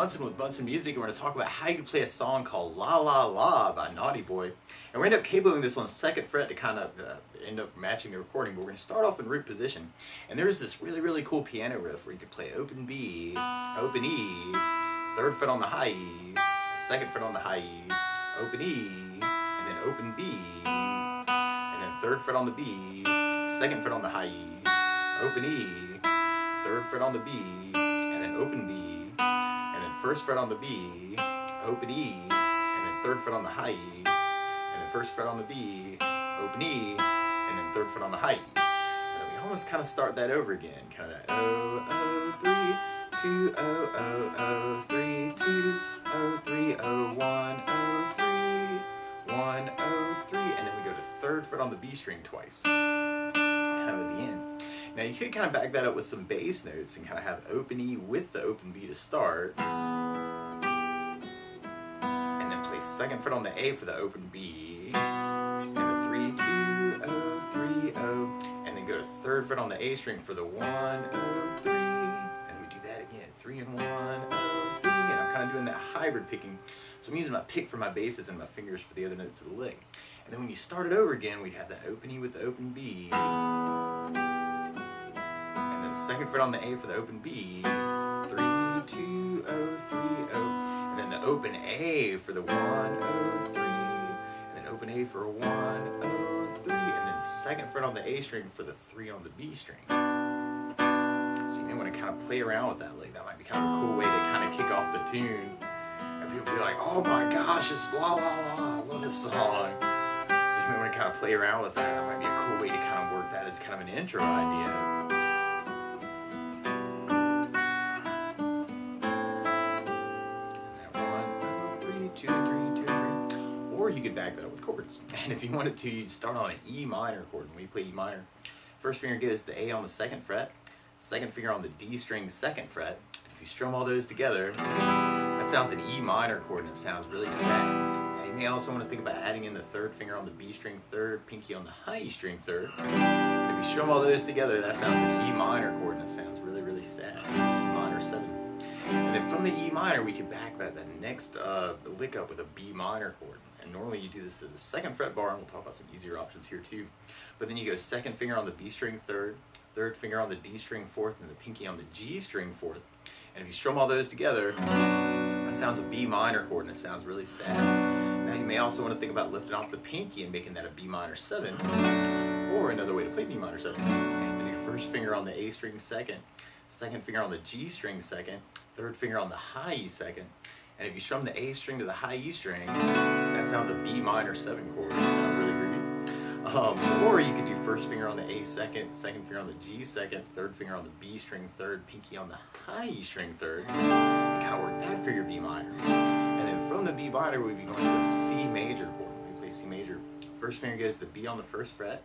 Bunsen with Bunsen Music, and we're going to talk about how you play a song called La La La by Naughty Boy. And we're going to end up capoing this on the 2nd fret to kind of end up matching the recording, but we're going to start off in root position. And there's this really cool piano riff where you can play open B, open E, 3rd fret on the high E, 2nd fret on the high E, open E, and then open B, and then 3rd fret on the B, 2nd fret on the high E, open E, 3rd fret on the B, and then open B, and then 1st fret on the B, open E, and then 3rd fret on the high E, and then 1st fret on the B, open E, and then 3rd fret on the high E. And then we almost kind of start that over again, kind of that O, 3, 2, O, 3, 2, O, 3, O, 1, O, 3, 1, O, 3, and then we go to 3rd fret on the B string twice, kind of at the end. Now you could kind of back that up with some bass notes and kind of have open E with the open B to start, and then play 2nd fret on the A for the open B, and the 3, 2, O, 3, O, and then go to 3rd fret on the A string for the 1, O, 3, and we do that again, 3 and 1, O, 3, and I'm kind of doing that hybrid picking, so I'm using my pick for my basses and my fingers for the other notes of the lick. And then when you start it over again, we'd have that open E with the open B, 2nd fret on the A for the open B, 3, 2, O, 3, O, and then the open A for the 1, O, 3, and then open A for a 1, O, 3, and then 2nd fret on the A string for the 3 on the B string. So you may want to kind of play around with that lick. That might be kind of a cool way to kind of kick off the tune. And people be like, oh my gosh, it's La La La, I love this song. So you may want to kind of play around with that. That might be a cool way to kind of work that as kind of an intro idea. Or you could back that up with chords. And if you wanted to, you'd start on an E minor chord. When we play E minor, 1st finger goes to A on the 2nd fret, 2nd finger on the D string 2nd fret. If you strum all those together, that sounds an E minor chord, and it sounds really sad. Now you may also want to think about adding in the 3rd finger on the B string 3rd, pinky on the high E string 3rd. And if you strum all those together, that sounds an E minor chord, and it sounds really sad. E minor 7. And then from the E minor, we could back that next lick up with a B minor chord. And normally you do this as a 2nd fret bar, and we'll talk about some easier options here too. But then you go 2nd finger on the B string 3rd, 3rd finger on the D string 4th, and the pinky on the G string 4th. And if you strum all those together, that sounds a B minor chord, and it sounds really sad. Now you may also want to think about lifting off the pinky and making that a B minor 7. Or another way to play B minor 7 is to do 1st finger on the A string 2nd, 2nd finger on the G string 2nd, 3rd finger on the high E 2nd, and if you strum the A string to the high E string, that sounds a B minor 7 chord. It sounds really groovy. Or you could do 1st finger on the A 2nd, 2nd finger on the G 2nd, 3rd finger on the B string 3rd, pinky on the high E string 3rd, and kind of work that for your B minor. And then from the B minor, we'd be going to a C major chord. When we play C major, 1st finger goes to B on the 1st fret,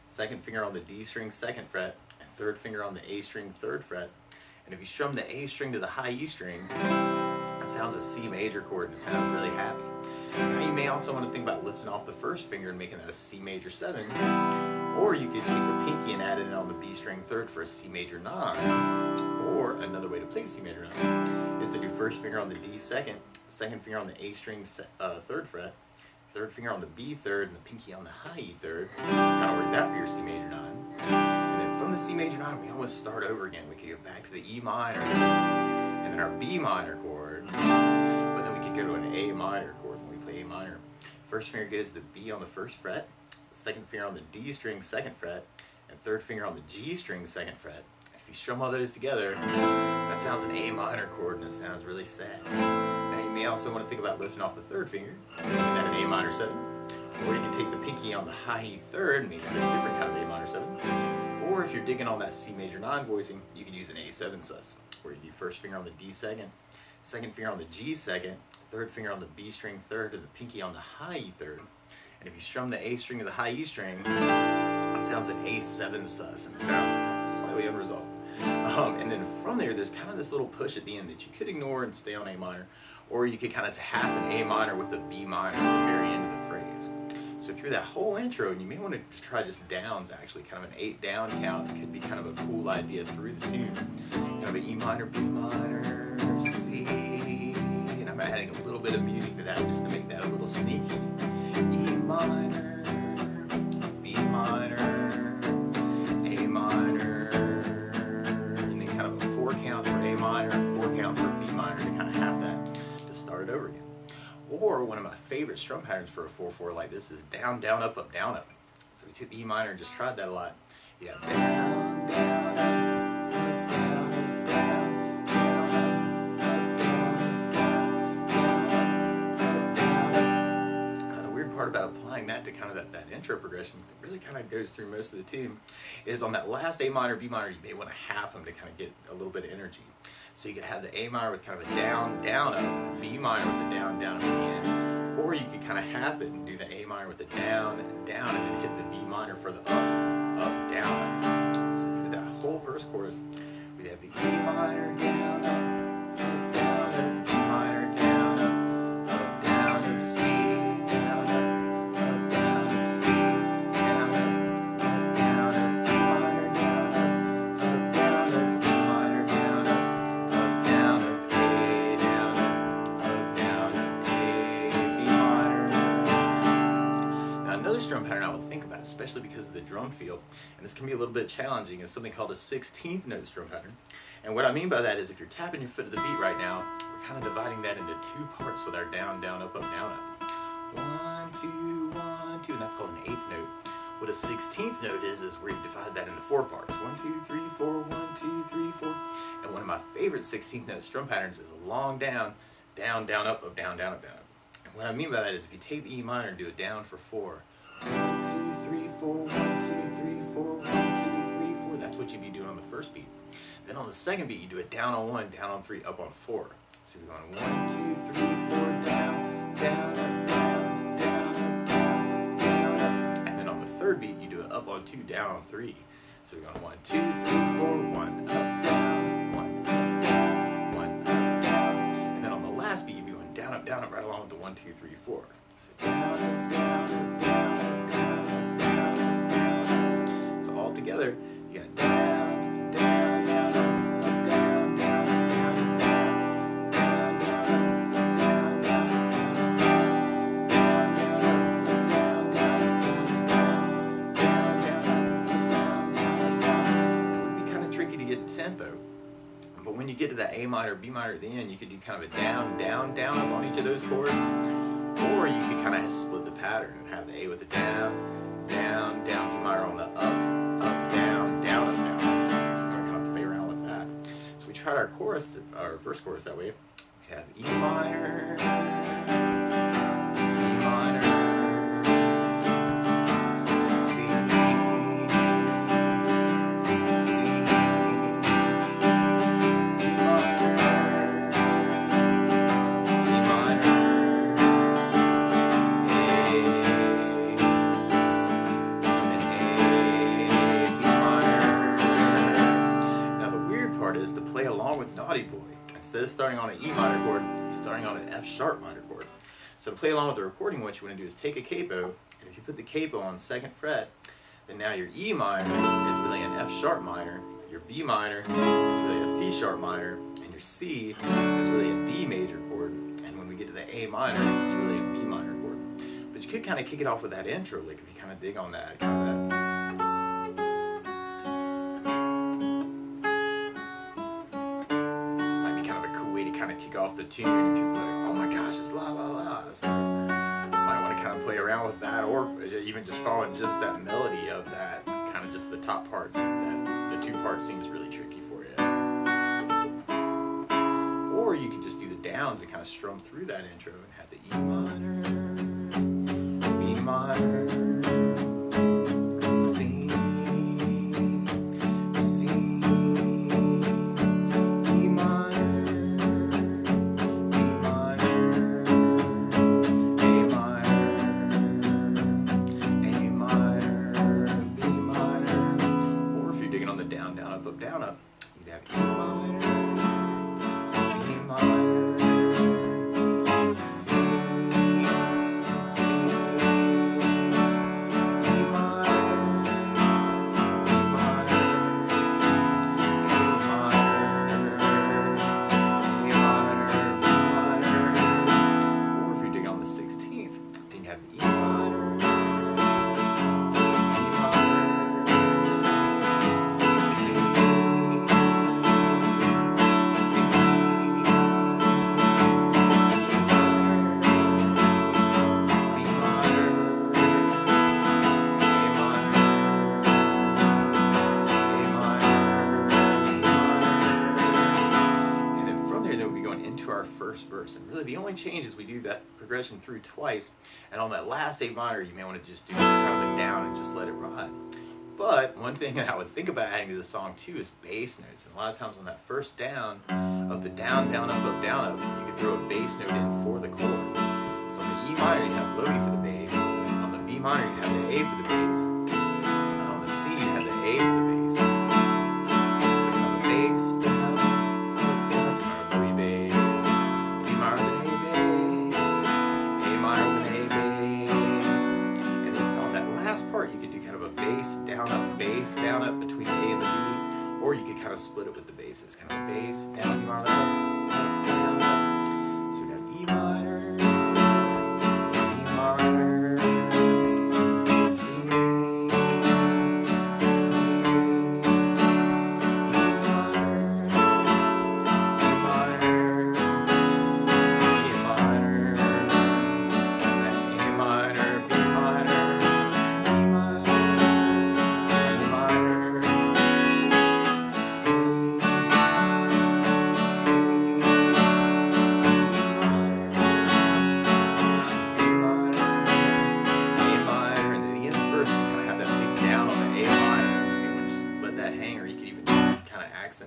2nd finger on the D string 2nd fret, and 3rd finger on the A string 3rd fret. And if you strum the A string to the high E string, that sounds a C major chord, and it sounds really happy. Now you may also want to think about lifting off the 1st finger and making that a C major 7, or you could take the pinky and add it in on the B string 3rd for a C major 9. Or another way to play C major 9 is to do 1st finger on the D 2nd, 2nd finger on the A string 3rd fret, 3rd finger on the B 3rd, and the pinky on the high E 3rd. Kind of work that for your C major 9. From the C major 9, we almost start over again. We could go back to the E minor, and then our B minor chord, but then we could go to an A minor chord when we play A minor. 1st finger goes to the B on the 1st fret, 2nd finger on the D string 2nd fret, and 3rd finger on the G string 2nd fret. And if you strum all those together, that sounds an A minor chord, and it sounds really sad. Now you may also want to think about lifting off the 3rd finger, making that an A minor 7, or you can take the pinky on the high E 3rd and make that a different kind of A minor 7. Or if you're digging on that C major 9 voicing, you can use an A7 sus, where you do 1st finger on the D 2nd, 2nd finger on the G 2nd, 3rd finger on the B string 3rd, and the pinky on the high E 3rd. And if you strum the A string to the high E string, it sounds an A7 sus, and it sounds slightly unresolved. And then from there, there's kind of this little push at the end that you could ignore and stay on A minor, or you could kind of half an A minor with a B minor at the very end of the phrase. So through that whole intro, and you may want to try just downs actually, kind of an 8 down count could be kind of a cool idea through the tune. Kind of an E minor, B minor, C, and I'm adding a little bit of music to that just to make that a little sneaky. E minor, B minor, A minor, and then kind of a 4 count for A minor, 4 count for B minor to kind of have that to start it over again. Or one of my favorite strum patterns for a 4/4 like this is down, down, up, up, down, up. So we took the E minor and just tried that a lot. You got down, down, up, down, down, down, up, down, down, up, down, up. The weird part about applying that to kind of that intro progression that really kind of goes through most of the tune is on that last A minor, B minor, you may want to half them to kind of get a little bit of energy. So you could have the A minor with kind of a down, down, up, B minor with a down, down, up again. Or you could kind of half it and do the A minor with a down, down, and then hit the B minor for the up, up, down, up. So through that whole verse chorus, we'd have the E minor, down, up, down, up, B minor, down, up, down, up, C, down, up, down, up, C, down, up, down, up, B minor, down, up, down, up, B minor, down, up. Strum pattern I would think about, especially because of the drum feel, and this can be a little bit challenging, is something called a 16th note strum pattern. And what I mean by that is if you're tapping your foot to the beat right now, we're kind of dividing that into 2 parts with our down, down, up, up, down, up. 1, 2, 1, 2, and that's called an 8th note. What a 16th note is where you divide that into 4 parts. 1, 2, 3, 4, 1, 2, 3, 4. And one of my favorite 16th note strum patterns is a long down, down, down, up, up, down, down, up, down, up. And what I mean by that is if you take the E minor and do a down for 4, 1, 2, 3, 4, 1, 2, 3, 4, 1, 2, 3, 4. That's what you'd be doing on the first beat. Then on the second beat, you do it down on 1, down on 3, up on 4. So you're going 1, 2, 3, 4, down, down, up, down, down, up, down, down, up. And then on the third beat, you do it up on 2, down on 3. So you're going 1, 2, 3, 4, 1, up, down, 1, up, down, 1, up, down. And then on the last beat, you'd be going down, up, right along with the 1, 2, 3, 4. So down, up, down, up, down. Together, you got down, down, down, up, down, down, down, down, down, down, down, down, down, down. It would be kind of tricky to get the tempo, but when you get to that A minor, B minor at the end, you could do kind of a down, down, down up on each of those chords, or you could kind of split the pattern and have the A with the down, down, down, B minor on the up. Tried our chorus, our verse chorus that way. We have E minor, B minor, C, C, E minor, B minor, is to play along with Naughty Boy. Instead of starting on an E minor chord, you're starting on an F sharp minor chord. So to play along with the recording, what you want to do is take a capo, and if you put the capo on 2nd fret, then now your E minor is really an F sharp minor, your B minor is really a C sharp minor, and your C is really a D major chord. And when we get to the A minor, it's really a B minor chord. But you could kind of kick it off with that intro lick if you kind of dig on that, kind of that. Kick off the tune and people are like, oh my gosh, it's la la la. So you might want to kind of play around with that, or even just following just that melody of that, kind of just the top parts of that. The 2 parts seems really tricky for you. Or you could just do the downs and kind of strum through that intro and have the E minor, B minor, down, up, you'd have E minor, B minor, C, C, chorus. And really the only change is we do that progression through twice, and on that last A minor you may want to just do kind of a down and just let it ride. But one thing that I would think about adding to the song too is bass notes. And a lot of times on that first down of the down, down, up, down, up, you could throw a bass note in for the chord. So on the E minor you have low E for the bass, on the B minor you have the A for the bass, and on the C you have the A for the bass. So kind of a bass, down, up, down, low E bass, B minor with an A bass, A minor with an A bass, and then on that last part you could do kind of a bass down up between the A and the B, or you could kind of split it with the basses, kind of a bass down, B minor, up, down, up. So we got E minor, B minor, C, C, E minor, B minor, E minor, and A minor, B minor.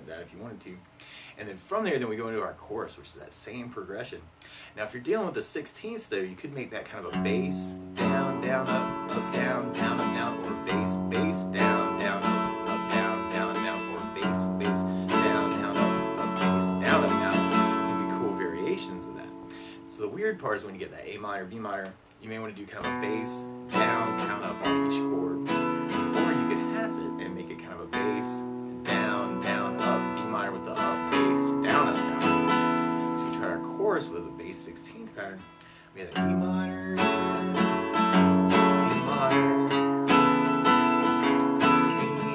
That if you wanted to, and then from there we go into our chorus, which is that same progression. Now if you're dealing with the 16ths though, you could make that kind of a bass down, down, up, down, down, up, down, or bass, bass, down, down, up, down, down, down, or bass, bass, down, down, up, bass, down, up, down. Can be cool variations of that. So the weird part is when you get that A minor, B minor, you may want to do kind of a bass down, down, up on each chord, or you could half it and make it kind of a bass down, down, up, B minor with the up, bass, down, up, down. So we tried our chorus with a bass 16th pattern. We had an E minor, B minor, C, C,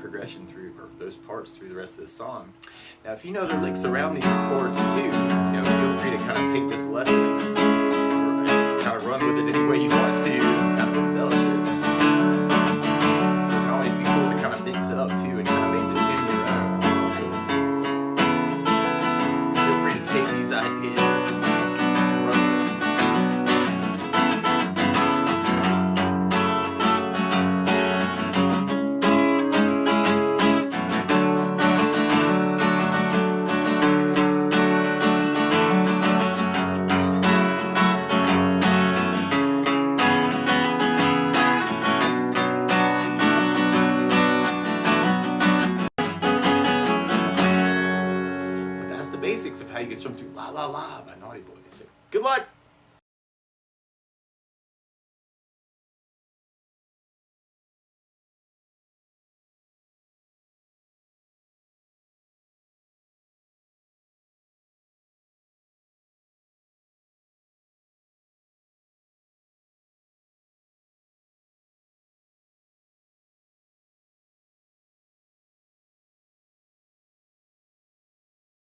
progression through, or those parts through the rest of the song. Now if you know the licks around these chords too, feel free to kind of take this lesson and kind of run with it any way you want to, kind of embellish it. So it can always be cool to kind of mix it up too and kind of make the tune your own. Feel free to take these ideas and run with them. Basics of how you get strung through La La La by Naughty Boy. So good luck!